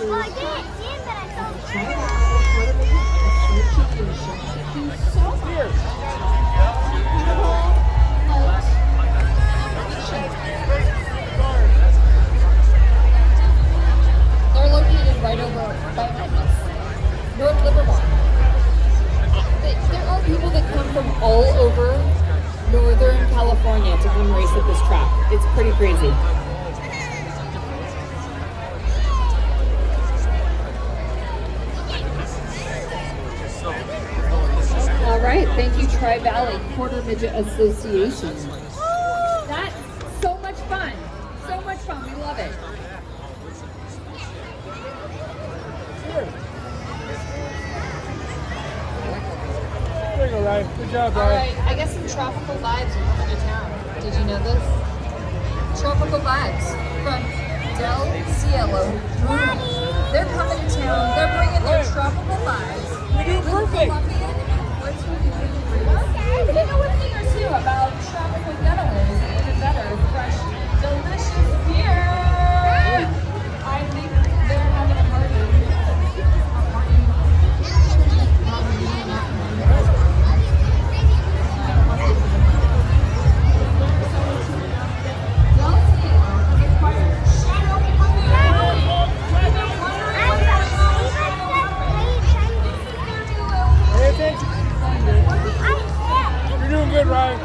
Well, I didn't see him, but I saw him. So much. They're located right over by my house, North Livermore. There are people that come from all over Northern California to come race at this track. It's pretty crazy. All right, thank you, Tri-Valley Quarter Midget Association. That's so much fun. So much fun. We love it. There you go, Ryan. Good job, All Ryan. right, I guess some tropical vibes are coming to town. Did you know this? Tropical vibes from Del Cielo. They're coming to town. They're bringing their tropical vibes. You're doing perfect. Okay. You know what thing or two about tropical getaways? Even better, fresh, delicious beer. I think they're having a party. You're doing good, Riley.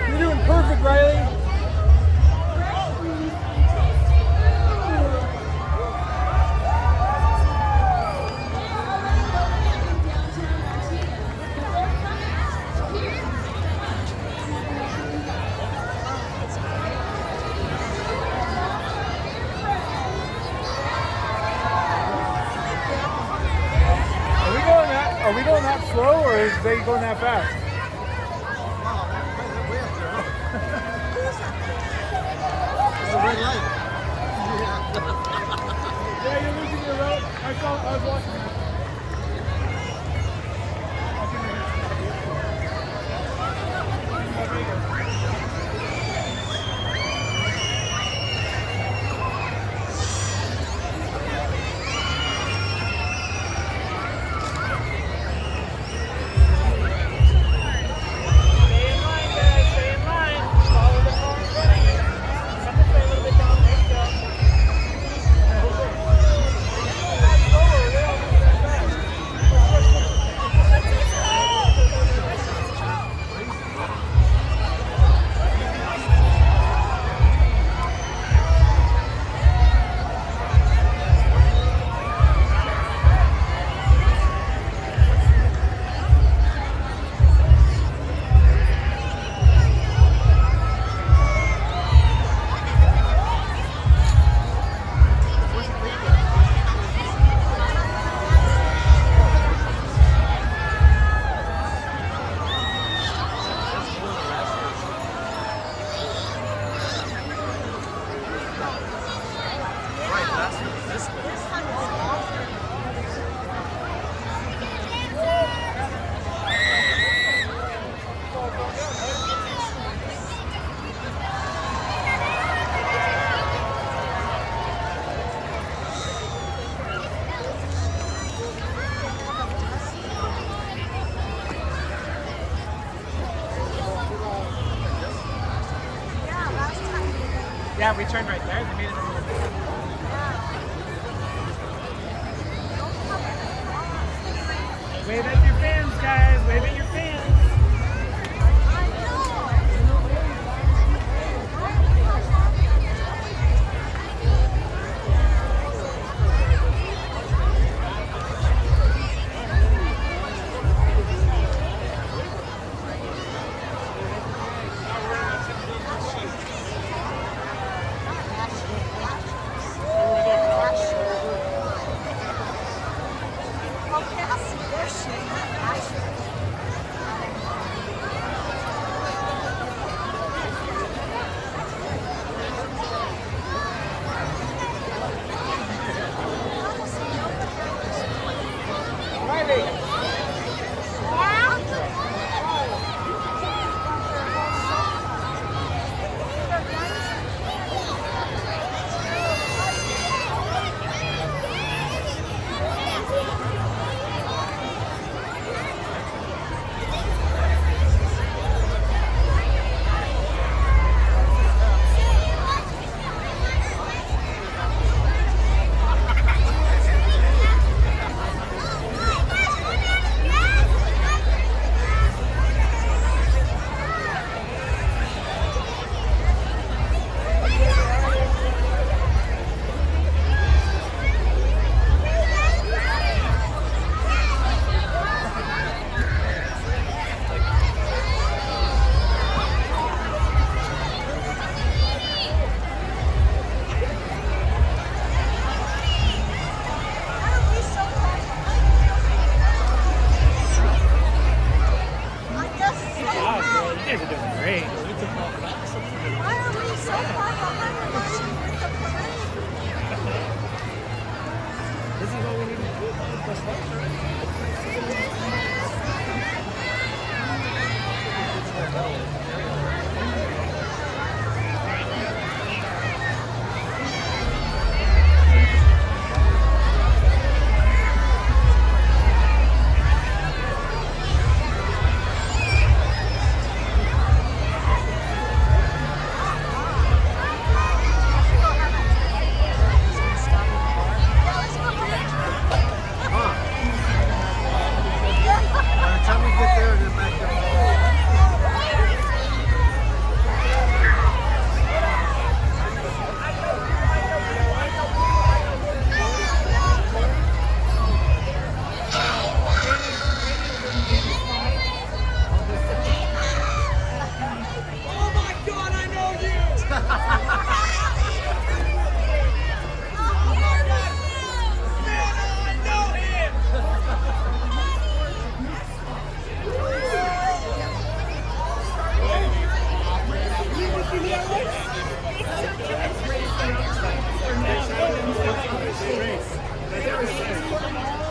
You're doing perfect, Riley. Are we going that slow, or is they going that fast? It's a red light. Yeah, you're losing your route. I was watching that. Yeah, we turned right there. They made it a little bit. Wave at your fans, guys. Wave at your fans.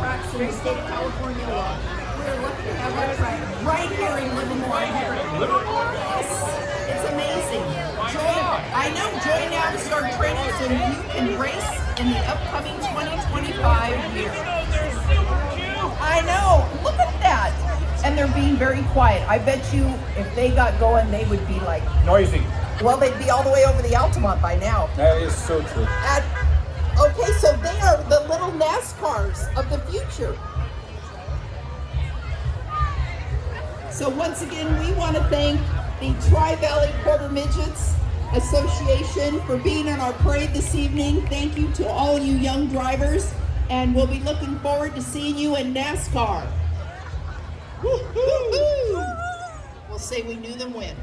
Tracks in the state of California. We're lucky to have our track right here in Livermore. Livermore? Yes. It's amazing. I know Joy now started training so you can race in the upcoming 2025 year. I know. Look at that. And they're being very quiet. I bet you if they got going, they would be like Noisy. Well, they'd be all the way over the Altamont by now. That is so true. Okay, so they are the little NASCARs of the future. So once again, we want to thank the Tri-Valley Quarter Midgets Association for being on our parade this evening. Thank you to all you young drivers, and we'll be looking forward to seeing you in NASCAR. Woo-hoo-hoo. We'll say we knew them when.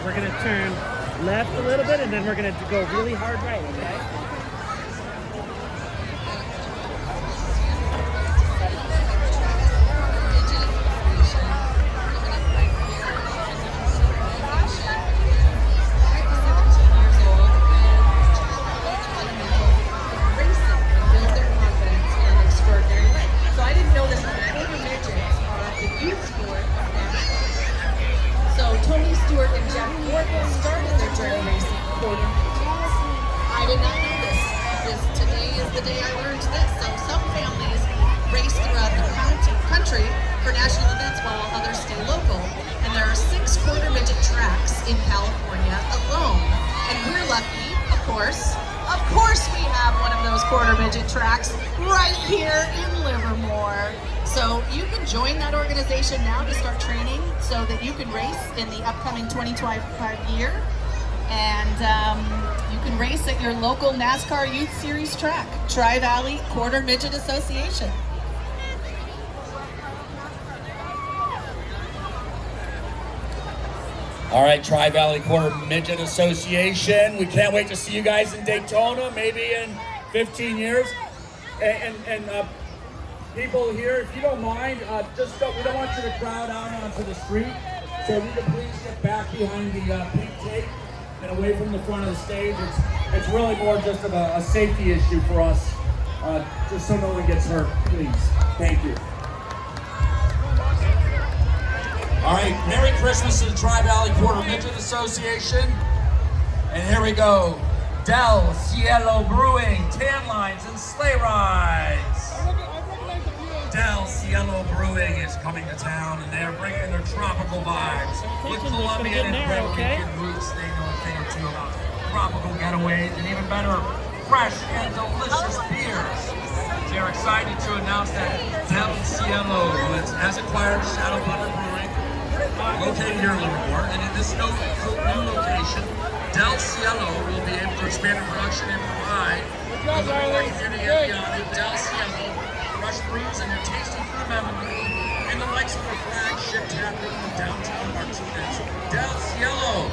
We're going to turn left a little bit, and then we're going to go really hard right, okay? Build their confidence in an extraordinary way. So I didn't know this when I day I learned this. So some families race throughout the country for national events while others stay local. And there are 6 quarter midget tracks in California alone. And we're lucky, of course we have one of those quarter midget tracks right here in Livermore. So you can join that organization now to start training so that you can race in the upcoming 2025 year. And you can race at your local NASCAR Youth Series track, Tri-Valley Quarter Midget Association. All right, Tri-Valley Quarter Midget Association. We can't wait to see you guys in Daytona, maybe in 15 years. And people here, if you don't mind, we don't want you to crowd out onto the street. So if you could please get back behind the pink tape and away from the front of the stage. It's really more just of a safety issue for us, just so no one gets hurt, please. Thank you. All right, Merry Christmas to the Tri-Valley Quarter Midget Association. And here we go. Del Cielo Brewing, tan lines and sleigh rides. Del Cielo Brewing is coming to town and they're bringing their tropical vibes. With Colombian and Puerto Rican roots, they know a thing or two about tropical getaways and even better, fresh and delicious beers. They're excited to announce that Del Cielo has acquired Shadow Butter Brewing, located here in Livermore, and in this new location, Del Cielo will be able to expand their production and provide the Livermore community and beyond with Del Cielo, fresh brews and your tasty fruit memory, and the likes of their flagship tap room in downtown Martinez. Del Cielo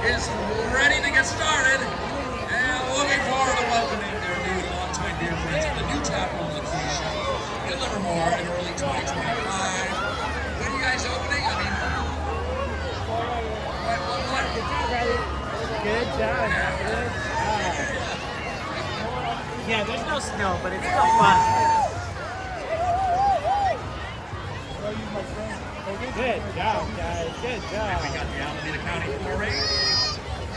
is ready to get started, and looking forward to welcoming their new longtime dear friends at the new tap room location in Livermore in early 2025. When are you guys opening? I mean, what? Good job. Yeah, there's no snow, but it's still fun. Good job, guys. Good job. We got the Alameda County 4-H.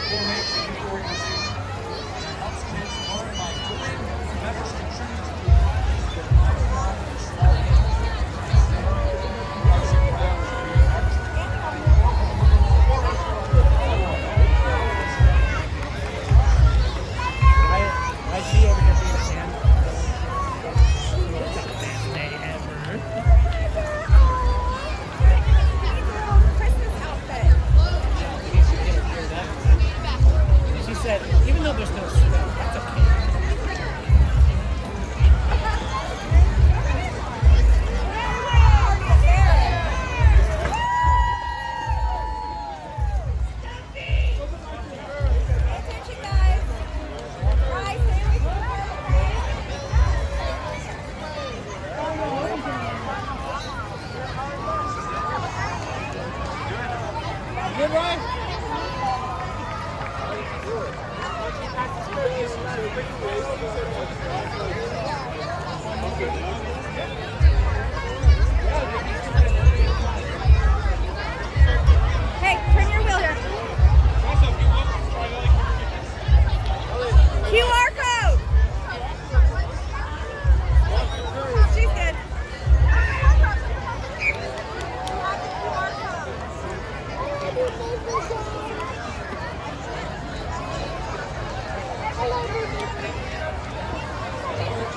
4-H is an organization that helps kids learn by doing. Members contribute to the I see over here being a fan. It's the best day ever. She said, even though there's no snow, that's okay. Good ride? Hey, turn your wheel here. QR code. She's good.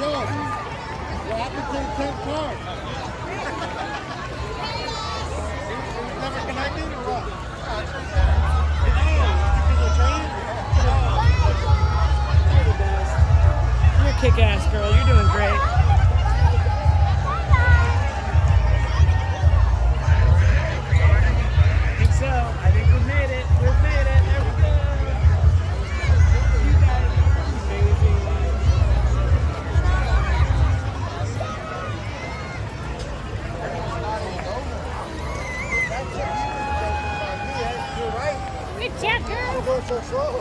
John, what happened to the 10th car? Never connected or what? You're a kick-ass girl. You're doing great. I think so. I think we've made it. We've made it. There we go. You guys are amazing. Good job, girl. Go so slow.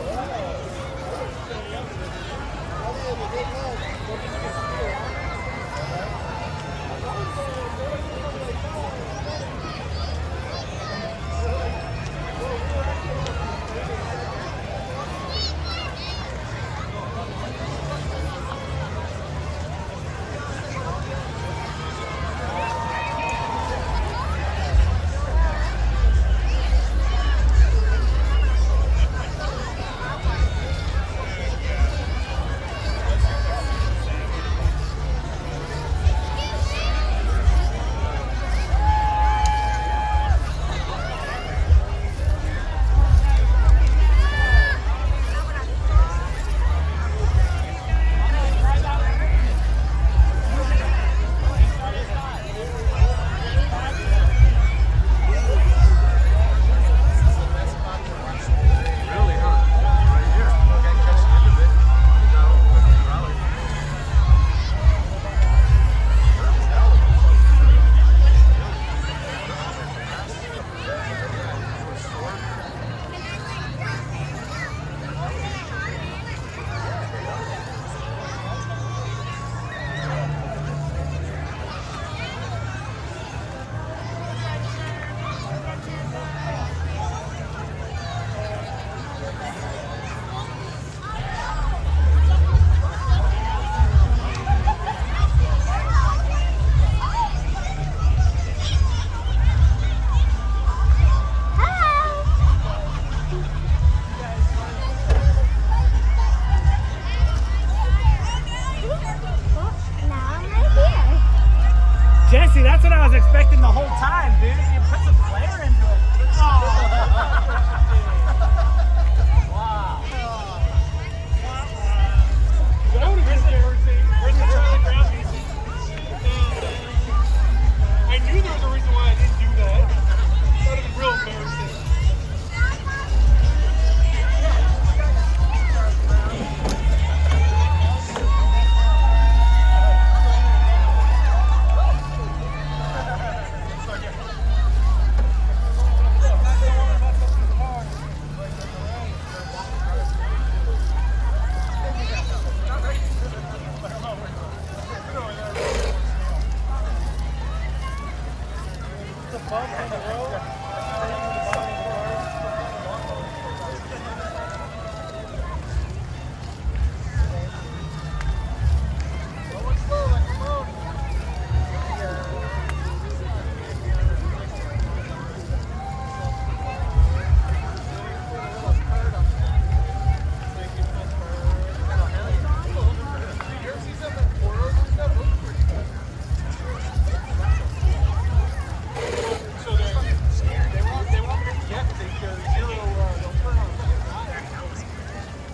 Jesse, that's what I was expecting the whole time, dude. You put some flair into it. Wow. That would have been embarrassing. Where's the Charlie Brown music? I knew there was a reason why I didn't do that. That would have been real embarrassing.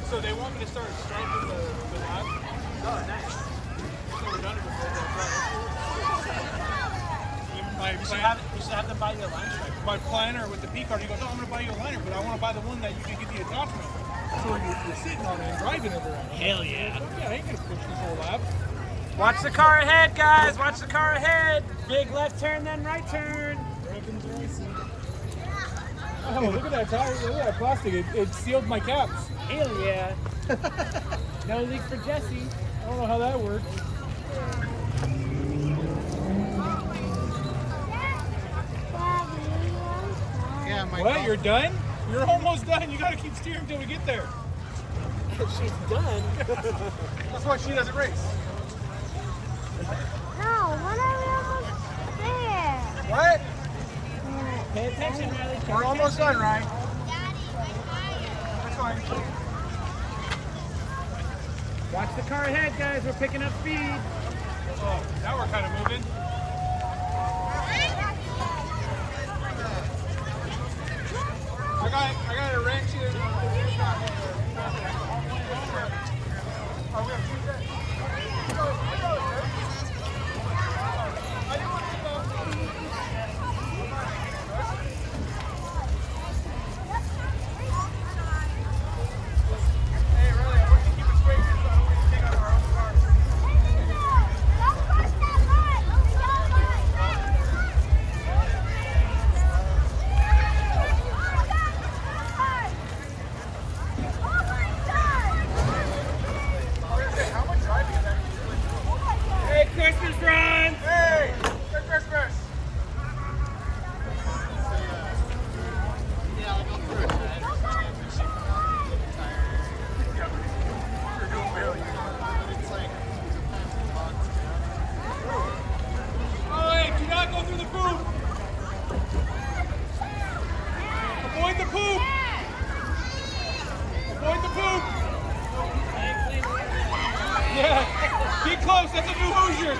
So they want me to start striping the lab? Oh, nice. I've never done it before. You should have them buy you a line stripe. My planner with the P card, he goes, oh, I'm going to buy you a liner, but I want to buy the one that you can get the attachment. So you're sitting on it and driving it around. Hell yeah. Yeah, I ain't going to push this whole lab. Watch the car ahead, guys. Watch the car ahead. Big left turn, then right turn. Oh, look at that tire. Look at that plastic. It sealed my caps. Hell yeah. No leak for Jesse. I don't know how that works. Yeah, What? You're done? You're almost done. You got to keep steering until we get there. She's done. That's why she doesn't race. No, when are we almost there? What? Pay attention, Riley. We're almost done, Ryan. That's fine. Watch the car ahead, guys. We're picking up speed. Oh, now we're kind of moving. I got a wrench here. Oh, we have two sets. Close, that's a new Hoosier.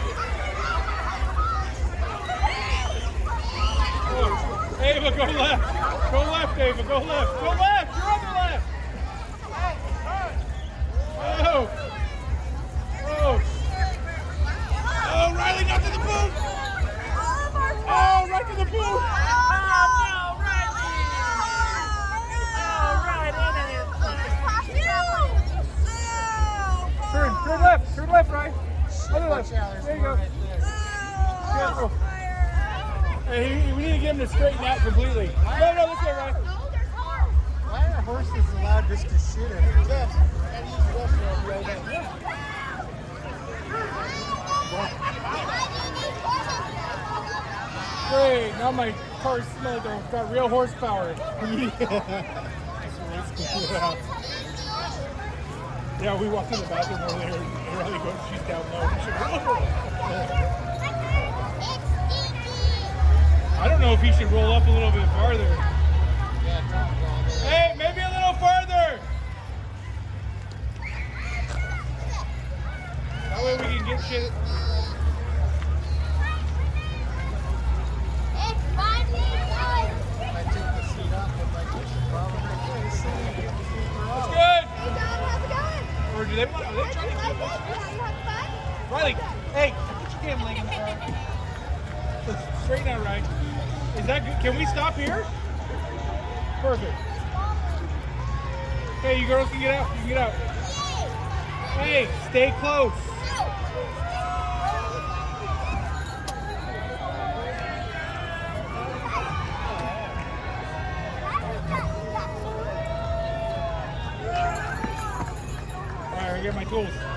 Oh, Ava, go left. Go left, Ava, go left. Go left, your other left. Oh. Oh. Oh, Riley got to the boot. Oh, right to the boot. Oh, no, Riley. Oh, right in it. Turn left, right. Other left. There you go. Careful. Hey, we need to get him to straighten out completely. No, this way, right. Why are horses allowed just to shit in it? Great, now my car smells like it's got real horsepower. Yeah, we walked in the bathroom earlier and Riley goes, she's down low. I don't know if he should roll up a little bit farther. Hey, maybe a little farther! That way we can get shit. can't link in the car. So straighten out right. Is that good? Can we stop here? Perfect. Okay, you girls can get out. You can get out. Hey, stay close. All right, I get my tools.